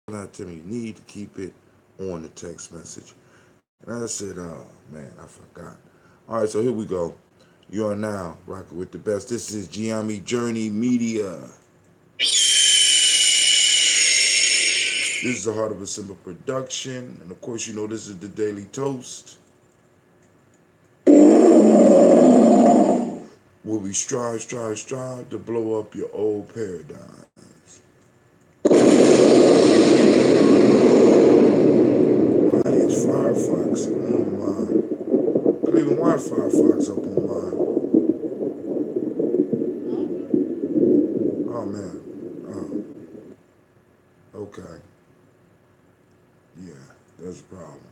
not to me. You need to keep it on the text message. And I said, oh man, I forgot. All right, so here we go. You are now rocking with the best. This is Gye-Nyame Journey Media. This is the Heart of a Simple production. And of course, you know this is the Daily Toast, where we strive to blow up your old paradigms. Why is Firefox on my Cleveland? Why Firefox up on mine? Oh man. Okay. Yeah, that's a problem.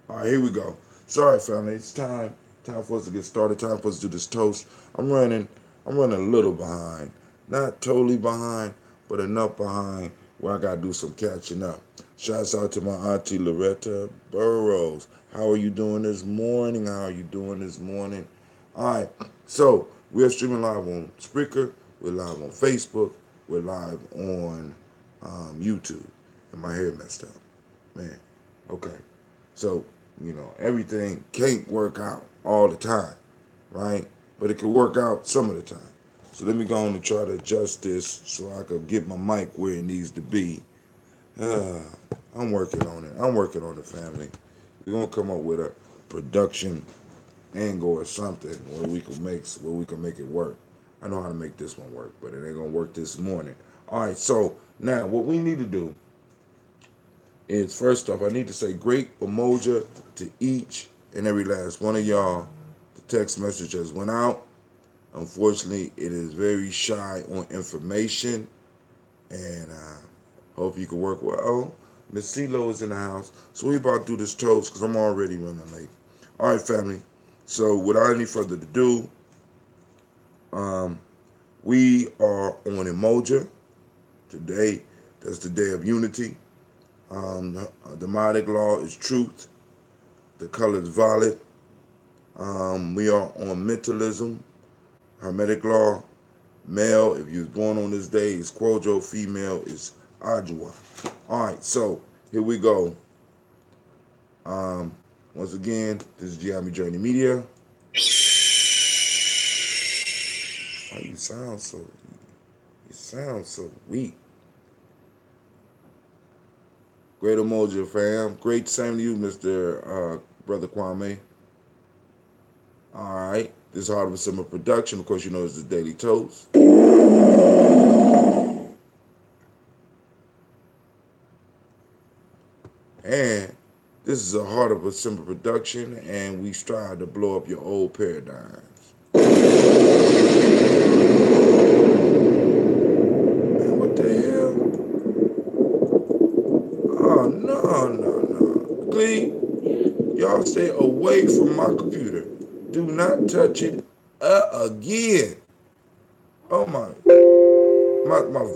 All right, here we go. Sorry, family. It's time. Time for us to get started. Time for us to do this toast. I'm running a little behind. Not totally behind, but enough behind where I gotta do some catching up. Shouts out to my auntie Loretta Burrows. How are you doing this morning? How are you doing this morning? All right. So we are streaming live on Spreaker. We're live on Facebook. We're live on YouTube. And my hair messed up, man. Okay. So, everything can't work out all the time, right? But it can work out some of the time. So let me go on and try to adjust this so I can get my mic where it needs to be. I'm working on it. I'm working on it, family. We're gonna come up with a production angle or something where we can make it work. I know how to make this one work, but it ain't gonna work this morning. All right, so now what we need to do is, first off, I need to say great Umoja to each and every last one of y'all. The text message has went out. Unfortunately, it is very shy on information, and hope you can work well. Oh, Miss CeeLo is in the house, so we about to do this toast because I'm already running late. All right, family. So without any further ado, we are on Umoja today. That's the day of unity. The demonic law is truth. The color is violet. We are on mentalism. Hermetic law, male, if you was born on this day, is Quojo. Female is Ajua. All right, so here we go. Once again, this is Gye-Nyame Journey Media. Oh, you sound so weak. Great Umoja, fam. Great, same to you, Mr. Brother Kwame. All right. This is Heart of a Simple production. Of course, you know it's the Daily Toast. And this is a Heart of a Simple production, and we strive to blow up your old paradigms. Man, what the hell? Oh, no. Glee, y'all stay away from my computer. Do not touch it again. Oh my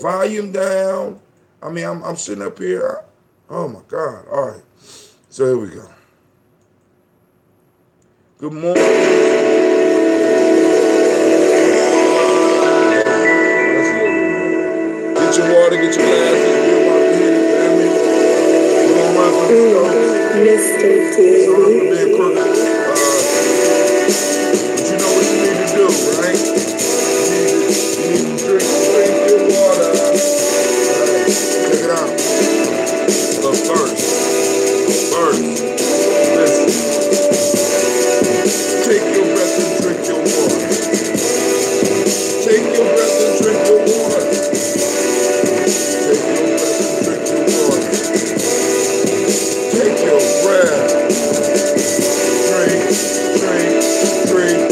volume down. I mean, I'm sitting up here. Oh my God. All right. So here we go. Good morning. Get your water, get your glasses. We're about to hit it, family. We're gonna run through the stones. Mr. T. Sorry for being crooked. But you know what you need to do, right? You need to drink your water. All right, check it out. But first, listen. Take your breath and drink your water. Take your breath and drink your water. Take your breath and drink your water. Take your breath. Drink. Drink.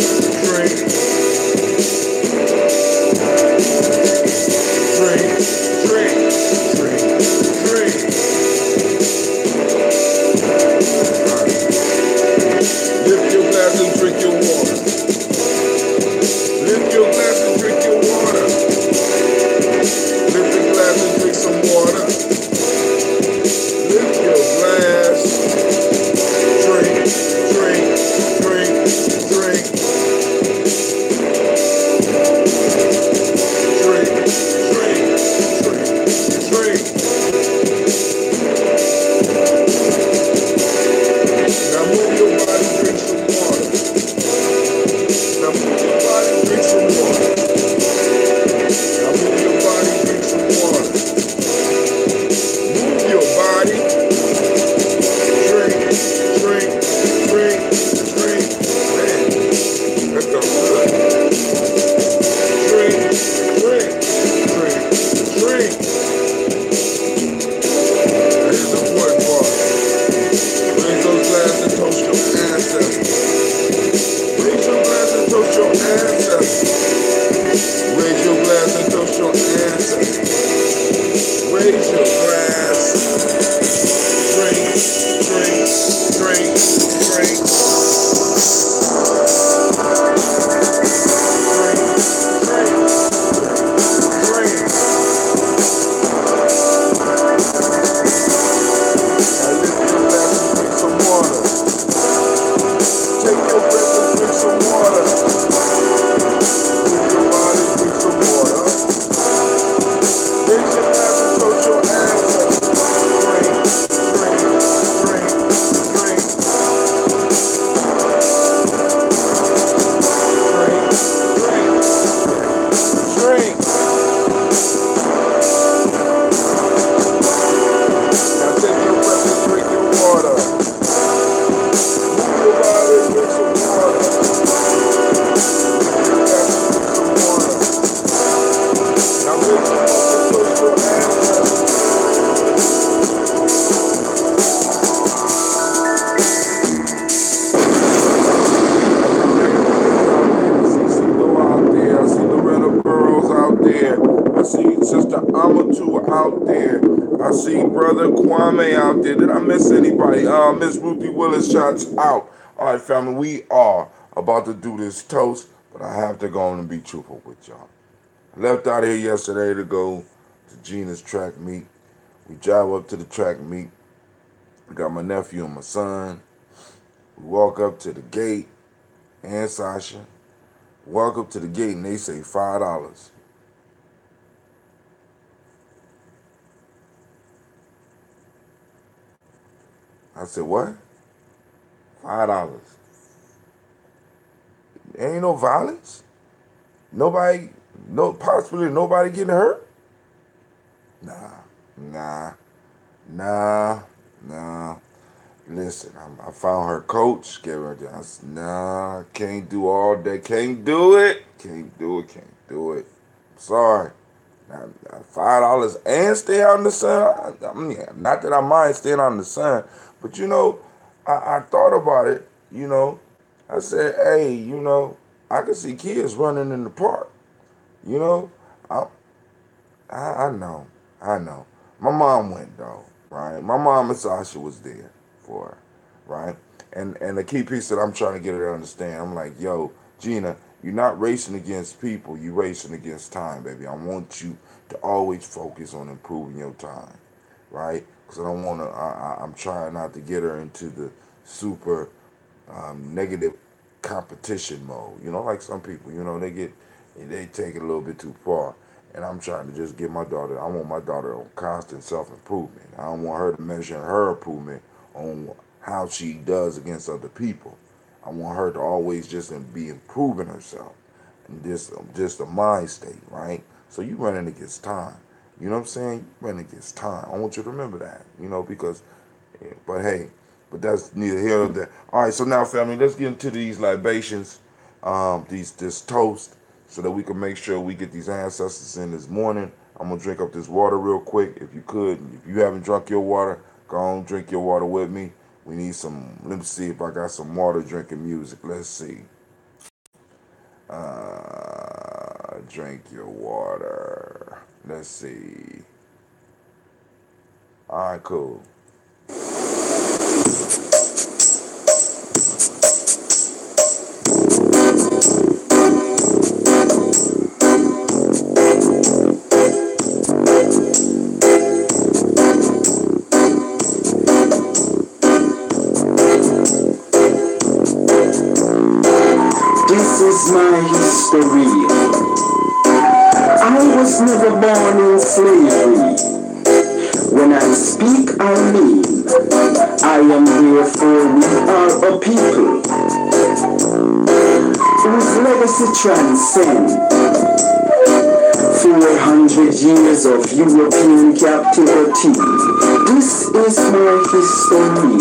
brother Kwame out there. Did I miss anybody? Miss Ruthie Willis, shots out. All right, family, we are about to do this toast, but I have to go on and be truthful with y'all. I left out here yesterday to go to Gina's track meet. We drive up to the track meet. I got my nephew and my son. We walk up to the gate, and Sasha. Walk up to the gate, and they say $5. I said, what? $5. Ain't no violence? Nobody, no, possibly nobody getting hurt? Nah, nah, nah, nah. Listen, I found her coach, gave her I said, nah, can't do all that, can't do it. Can't do it, can't do it. I'm sorry. Now, $5 and stay out in the sun. I mean, not that I mind staying out in the sun, but I thought about it. I said, hey, I could see kids running in the park. You know, I, I know, I know. My mom went though, right? My mom and Sasha was there for her, right? And the key piece that I'm trying to get her to understand, I'm like, yo, Gina, you're not racing against people, you're racing against time, baby. I want you to always focus on improving your time, right? Because I don't want to. I'm trying not to get her into the super negative competition mode. Like some people, they take it a little bit too far. And I'm trying to just get my daughter. I want my daughter on constant self improvement. I don't want her to measure her improvement on how she does against other people. I want her to always just be improving herself. And just a mind state, right? So you running against time. You know what I'm saying? You running against time. I want you to remember that. Because but hey, but that's neither here nor there. All right, so now, family, let's get into these libations, this toast, so that we can make sure we get these ancestors in this morning. I'm gonna drink up this water real quick. If you could, if you haven't drunk your water, go on drink your water with me. We need some. Let me see if I got some water drinking music. Let's see. Drink your water. Let's see. All right, cool. This is my history. I was never born in slavery. When I speak, I mean, I am therefore we are a people whose legacy transcends 400 years of European captivity. This is my history.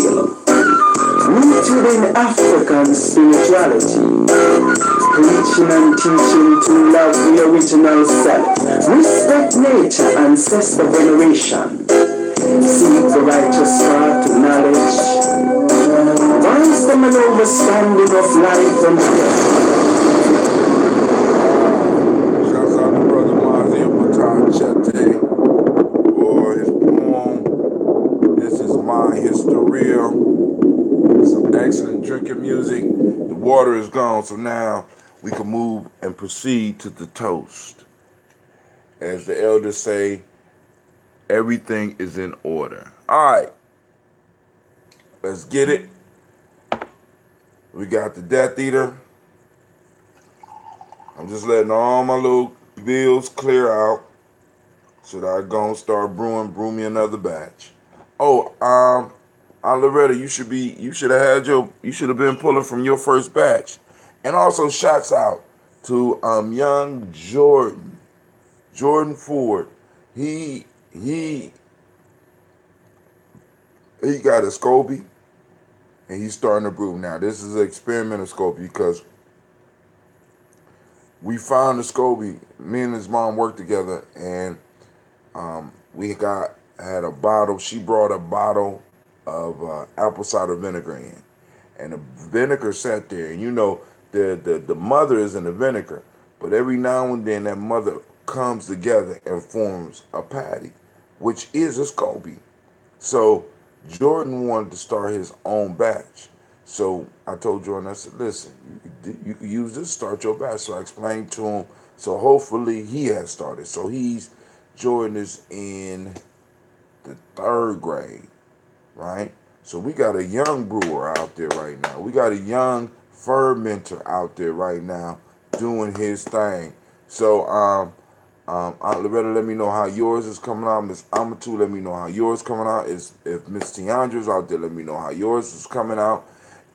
Rooted in African spirituality, preaching and teaching to love the original self, respect nature, ancestor veneration, seek the righteous path to knowledge, wisdom and understanding of life and death. Shouts out to Brother Mazia Chete for his poem. This is my history. Some excellent drinking music. The water is gone, so now we can move and proceed to the toast. As the elders say, everything is in order. All right, let's get it. We got the Death Eater. I'm just letting all my little bills clear out so that I go and start brew me another batch. Oh, Loretta, you should have been pulling from your first batch. And also shouts out to young Jordan Ford. He got a SCOBY and he's starting to brew. Now this is an experimental SCOBY because we found the SCOBY. Me and his mom worked together, and we had a bottle. She brought a bottle of apple cider vinegar in, and the vinegar sat there. And the mother is in the vinegar, but every now and then that mother comes together and forms a patty, which is a SCOBY. So Jordan wanted to start his own batch. So I told Jordan, I said, listen, you can use this, start your batch. So I explained to him. So hopefully he has started. So Jordan is in the third grade, right? So we got a young brewer out there right now. We got a young fermenter out there right now doing his thing. So Aunt Loretta, let me know how yours is coming out. Miss Amatu, let me know how yours coming out. If Miss Tiandra's out there, let me know how yours is coming out.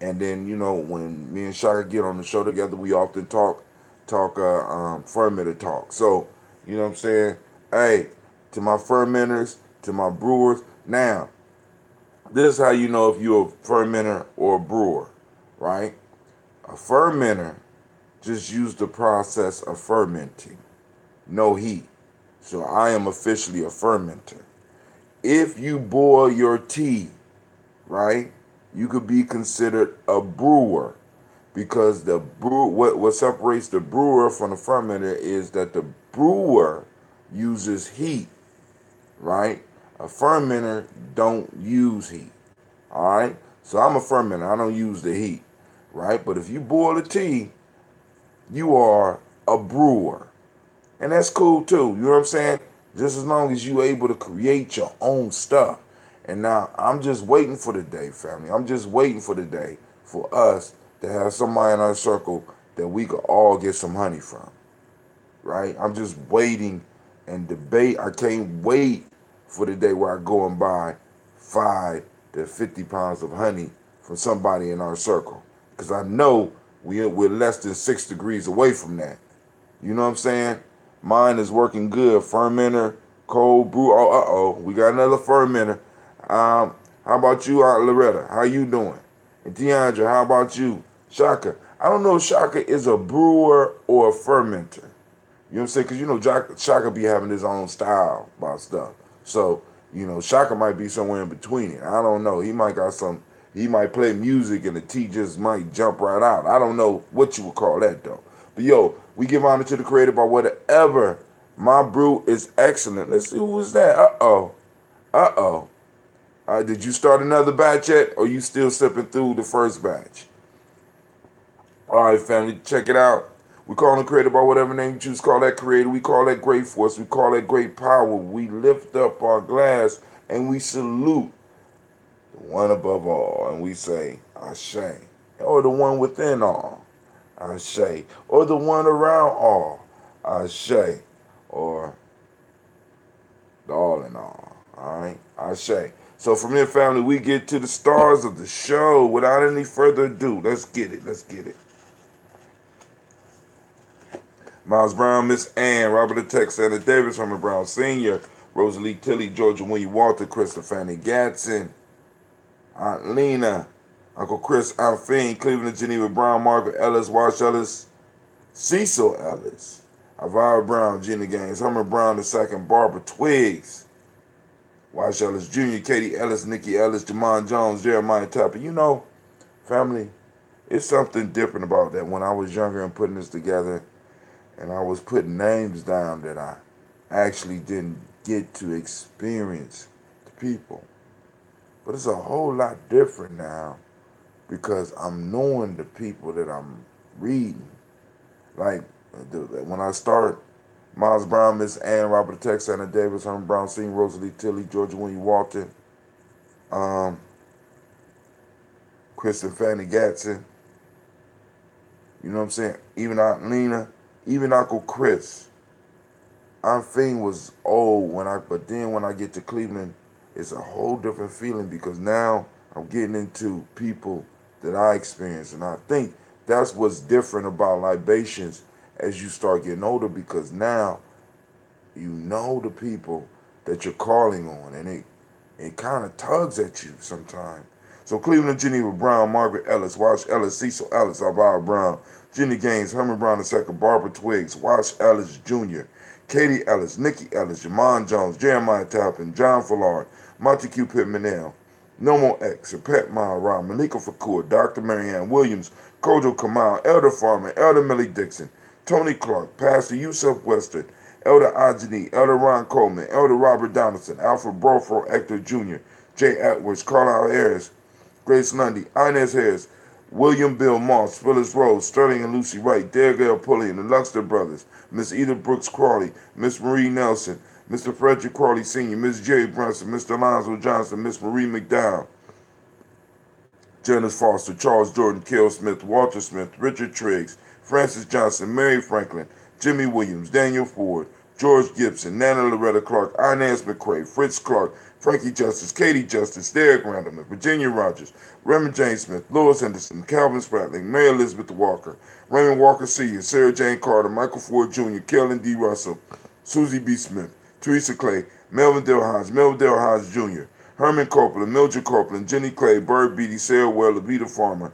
And then when me and Shaka get on the show together, we often talk fermenter talk. So you know what I'm saying. Hey, to my fermenters, to my brewers. Now, this is how you know if you're a fermenter or a brewer, right? A fermenter just use the process of fermenting, no heat. So I am officially a fermenter. If you boil your tea, right, you could be considered a brewer because what separates the brewer from the fermenter is that the brewer uses heat, right? A fermenter don't use heat. All right? So I'm a fermenter. I don't use the heat, right? But if you boil the tea, you are a brewer. And that's cool too. You know what I'm saying? Just as long as you able to create your own stuff. And now I'm just waiting for the day, family. I'm just waiting for the day for us to have somebody in our circle that we could all get some honey from. Right? I'm just waiting and debate. I can't wait for the day where I go and buy 5 to 50 pounds of honey from somebody in our circle. Because I know we're less than 6 degrees away from that. You know what I'm saying? Mine is working good. Fermenter, cold brew. Oh, we got another fermenter. How about you, Aunt Loretta? How you doing? And Deandra, how about you? Shaka. I don't know if Shaka is a brewer or a fermenter. You know what I'm saying? Because, Shaka be having his own style about stuff. So, Shaka might be somewhere in between it. I don't know. He might play music and the tea just might jump right out. I don't know what you would call that, though. But, yo, we give honor to the creator by whatever. My brew is excellent. Let's see who is that. Uh-oh. Uh-oh. Did you start another batch yet? Or you still sipping through the first batch? All right, family, check it out. We call him creator by whatever name you choose. Call that creator. We call that great force. We call that great power. We lift up our glass and we salute the one above all. And we say, Ashe. Or the one within all. Ashe. Or the one around all. Ashe. Or the all in all. All right? Ashe. So from here, family, we get to the stars of the show. Without any further ado, let's get it. Let's get it. Miles Brown, Miss Ann, Robert the Tech, Santa Davis, Herman Brown Sr., Rosalie Tilley, Georgia William Walter, Krista Fanny Gatson, Aunt Lena, Uncle Chris, Aunt Fiend, Cleveland, Geneva Brown, Margaret Ellis, Wash Ellis, Cecil Ellis, Avira Brown, Gina Gaines, Herman Brown II, Barbara Twiggs, Wash Ellis Jr., Katie Ellis, Nikki Ellis, Jamon Jones, Jeremiah Tapper. Family, it's something different about that. When I was younger and putting this together, and I was putting names down that I actually didn't get to experience the people. But it's a whole lot different now because I'm knowing the people that I'm reading. Like when I start, Miles Brown, Miss Ann, Robert Tech, Santa Davis, Herman Brown Sr., Rosalie Tilley, Georgia William Walton, um, Chris and Fanny Gatson, you know what I'm saying? Even Aunt Lena, even Uncle Chris. Aunt Fiend was old but then when I get to Cleveland, it's a whole different feeling because now I'm getting into people that I experience, and I think that's what's different about libations as you start getting older because now you know the people that you're calling on, and it kind of tugs at you sometimes. So Cleveland, Geneva Brown, Margaret Ellis, Wash Ellis, Cecil Ellis, Alvaro Brown, Jenny Gaines, Herman Brown II, Barbara Twiggs, Wash Ellis Jr., Katie Ellis, Nikki Ellis, Jamon Jones, Jeremiah Tappin, John Fallard, Montague Pittman, Nomo X, Pet Mile Rob, Malika Fakur, Dr. Marianne Williams, Kojo Kamal, Elder Farmer, Elder Millie Dixon, Tony Clark, Pastor Yusuf Western, Elder Ajani, Elder Ron Coleman, Elder Robert Donaldson, Alfred Brofro Hector Jr., J. Edwards, Carlisle Harris, Grace Lundy, Inez Harris, William Bill Moss, Phyllis Rose, Sterling and Lucy Wright, Dale Pulliam, the Luxter brothers, Miss Edith Brooks Crawley, Miss Marie Nelson, Mr. Frederick Crawley Sr., Miss Jerry Brunson, Mr. Alonzo Johnson, Miss Marie McDowell, Janice Foster, Charles Jordan, Kell Smith, Walter Smith, Richard Triggs, Francis Johnson, Mary Franklin, Jimmy Williams, Daniel Ford, George Gibson, Nana Loretta Clark, Inez McCrae, Fritz Clark, Frankie Justice, Katie Justice, Derek Randleman, Virginia Rogers, Raymond James Smith, Louis Henderson, Calvin Spratling, Mary Elizabeth Walker, Raymond Walker Sr., Sarah Jane Carter, Michael Ford Jr., Kellen D. Russell, Susie B. Smith, Teresa Clay, Melvin Dale Hodge Jr., Herman Copeland, Mildred Copeland, Jenny Clay, Bird Beatty, Sarah Well, Levita Farmer,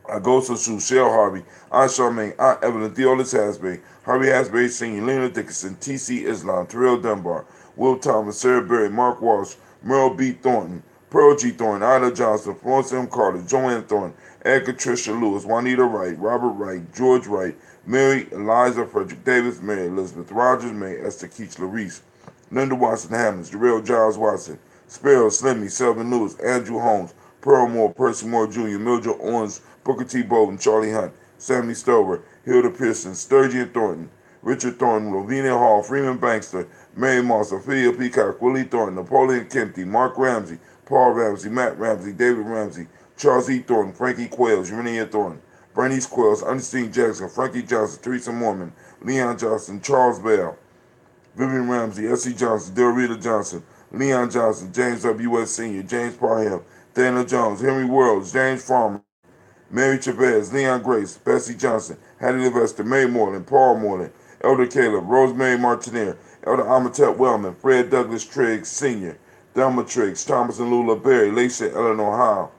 Agosa Sue, Shell Harvey, Aunt Charmaine, Aunt Evelyn, Theolis Hasbury, Harvey Hasbury Sr., Lena Dickinson, T.C. Islam, Terrell Dunbar, Will Thomas, Sarah Berry, Mark Walsh, Merle B. Thornton, Pearl G. Thornton, Ida Johnson, Florence M. Carter, Joanne Thornton, Edgar Tricia Lewis, Juanita Wright, Robert Wright, George Wright, Mary Eliza Frederick Davis, Mary Elizabeth Rogers, Mary Esther Keach Larice, Linda Watson Hammonds, Jarrell Giles Watson, Sparrow, Slimmy, Selvin Lewis, Andrew Holmes, Pearl Moore, Percy Moore Jr., Mildred Owens, Booker T. Bowden, Charlie Hunt, Sammy Stover, Hilda Pearson, Sturgeon Thornton, Richard Thornton, Rowena Hall, Freeman Bankster, Mary Moss, Ophelia Peacock, Willie Thornton, Napoleon Kempty, Mark Ramsey, Paul Ramsey, Matt Ramsey, David Ramsey, Charles E. Thornton, Frankie Quails, Urania Thornton, Bernice Quails, Ernestine Jackson, Frankie Johnson, Teresa Mormon, Leon Johnson, Charles Bell, Vivian Ramsey, S.C. Johnson, Delrita Johnson, Leon Johnson, James W. S. Sr., James Parham, Daniel Jones, Henry Worlds, James Farmer, Mary Chavez, Leon Grace, Bessie Johnson, Hattie Levester, Mary Moreland, Paul Moreland, Elder Caleb, Rosemary Martineer, Elder Amatep Wellman, Fred Douglas Triggs Sr., Delma Triggs, Thomas and Lula Berry, Lacey Eleanor Howe,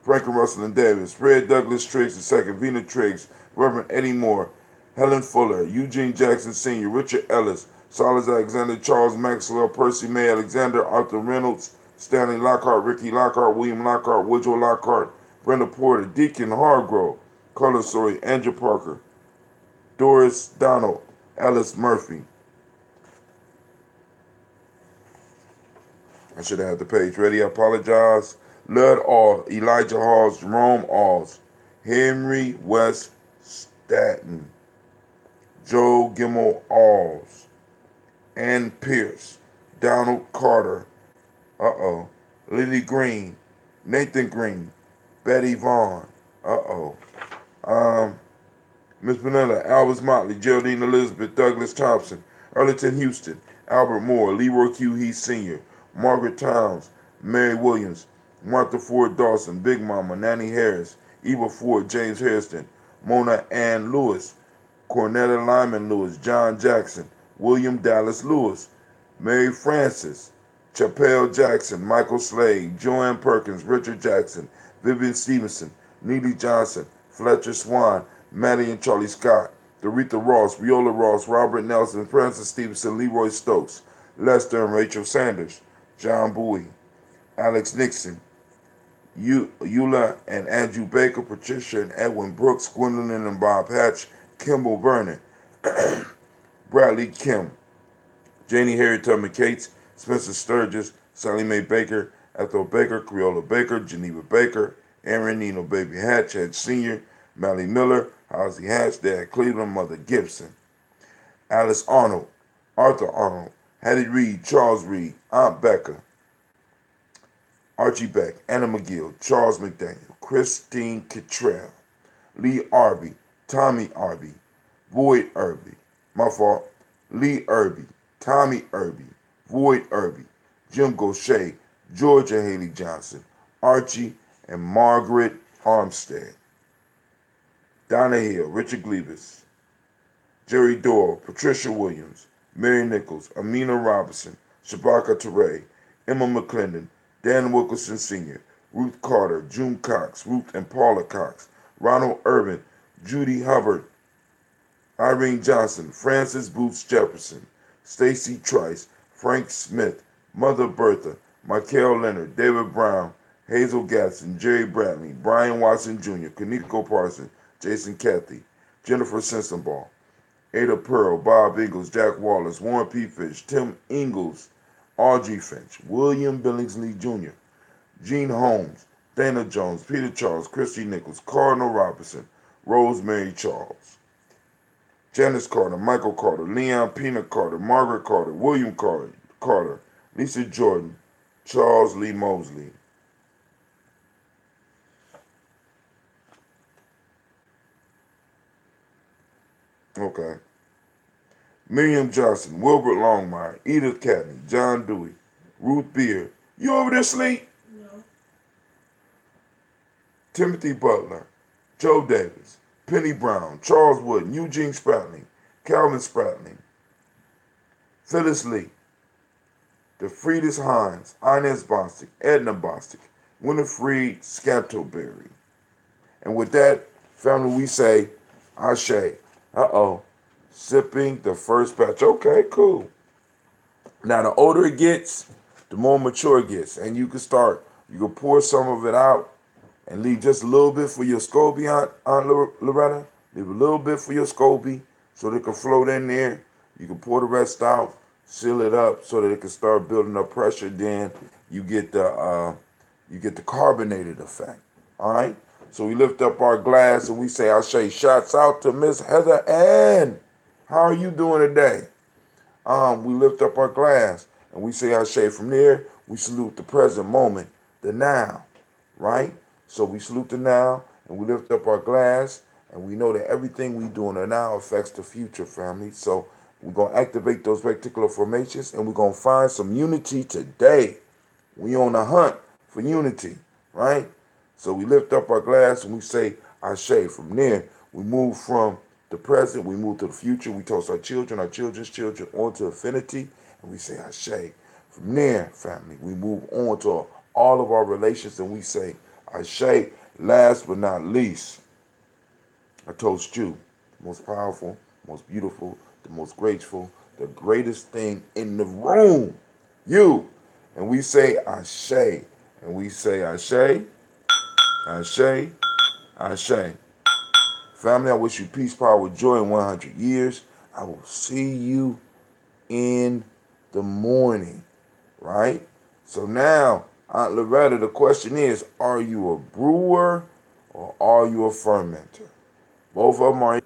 Franklin Russell and Davis, Fred Douglas Triggs II, Vina Triggs, Reverend Eddie Moore, Helen Fuller, Eugene Jackson Sr., Richard Ellis, Silas Alexander, Charles Maxwell, Percy May Alexander, Arthur Reynolds, Stanley Lockhart, Ricky Lockhart, William Lockhart, Woodrow Lockhart, Brenda Porter, Deacon Hargrove, Carlos Story, Andrew Parker, Doris Donald, Alice Murphy. I should have had the page ready. I apologize. Lud All, Elijah Halls, Jerome Alls, Henry West Staton, Joe Gimmel Alls, Ann Pierce, Donald Carter, Lily Green, Nathan Green, Betty Vaughn, Miss Vanilla, Albus Motley, Geraldine Elizabeth, Douglas Thompson, Arlington Houston, Albert Moore, Leroy Q. Heath Sr., Margaret Towns, Mary Williams, Martha Ford Dawson, Big Mama, Nanny Harris, Eva Ford, James Hairston, Mona Ann Lewis, Cornetta Lyman Lewis, John Jackson, William Dallas Lewis, Mary Francis, Chappelle Jackson, Michael Slade, Joanne Perkins, Richard Jackson, Vivian Stevenson, Neely Johnson, Fletcher Swan, Maddie and Charlie Scott, Doretha Ross, Viola Ross, Robert Nelson, Francis Stevenson, Leroy Stokes, Lester and Rachel Sanders, John Bowie, Alex Nixon, Eula and Andrew Baker, Patricia and Edwin Brooks, Gwendolyn and Bob Hatch, Kimball Vernon, Bradley Kim, Janie Harriet Tubman Cates, Spencer Sturgis, Sally Mae Baker, Ethel Baker, Creola Baker, Geneva Baker, Aaron Nino Baby Hatch, Hatch Sr., Mally Miller, Halsey Hatch, Dad Cleveland, Mother Gibson, Alice Arnold, Arthur Arnold, Hattie Reed, Charles Reed, Aunt Becca, Archie Beck, Anna McGill, Charles McDaniel, Christine Kittrell, Lee Arby, Tommy Arby, Boyd Irby, my fault, Lee Irby, Tommy Irby, Boyd Irby, Jim Gaucher, Georgia Haley Johnson, Archie and Margaret Armstead, Donna Hill, Richard Gleavis, Jerry Doyle, Patricia Williams, Mary Nichols, Amina Robinson, Shabaka Teray, Emma McClendon, Dan Wilkerson Sr., Ruth Carter, June Cox, Ruth and Paula Cox, Ronald Urban, Judy Hubbard, Irene Johnson, Francis Boots Jefferson, Stacy Trice, Frank Smith, Mother Bertha, Michael Leonard, David Brown, Hazel Gatson, Jerry Bradley, Brian Watson Jr., Kaniko Parson, Jason Cathy, Jennifer Sensenball, Ada Pearl, Bob Ingalls, Jack Wallace, Warren P. Fish, Tim Ingalls, Audrey Finch, William Billingsley Jr., Gene Holmes, Dana Jones, Peter Charles, Christy Nichols, Cardinal Robinson, Rosemary Charles, Janice Carter, Michael Carter, Leon Peanut Carter, Margaret Carter, William Carter, Lisa Jordan, Charles Lee Mosley. Okay. Miriam Johnson, Wilbert Longmire, Edith Catney, John Dewey, Ruth Beard. You over there sleep? No. Timothy Butler, Joe Davis, Penny Brown, Charles Wood, Eugene Spratling, Calvin Spratling, Phyllis Lee, DeFriedis Hines, Inez Bostic, Edna Bostic, Winifred Scantleberry. And with that, family, we say, Ashe. Uh-oh. Sipping the first batch. Okay, cool. Now, the older it gets, the more mature it gets. And you can pour some of it out and leave just a little bit for your SCOBY, Aunt Loretta. Leave a little bit for your SCOBY so they can float in there. You can pour the rest out, seal it up so that it can start building up pressure. Then you get the carbonated effect. All right? So we lift up our glass and we say, Ashe, shots out to Miss Heather Ann. How are you doing today? We lift up our glass and we say Ashe. From there, we salute the present moment, the now, right? So we salute the now and we lift up our glass and we know that everything we do in the now affects the future, family. So we're going to activate those reticular formations and we're going to find some unity today. We on a hunt for unity, right? So we lift up our glass and we say Ashe. From there, we move from the present, we move to the future. We toast our children, our children's children, on to infinity, and we say Ashe. From there, family, we move on to all of our relations, and we say Ashe. Last but not least, I toast you, the most powerful, most beautiful, the most graceful, the greatest thing in the room, you. And we say Ashe. And we say Ashe, Ashe, Ashe. Family, I wish you peace, power, joy in 100 years. I will see you in the morning, right? So now, Aunt Loretta, the question is, are you a brewer or are you a fermenter? Both of them are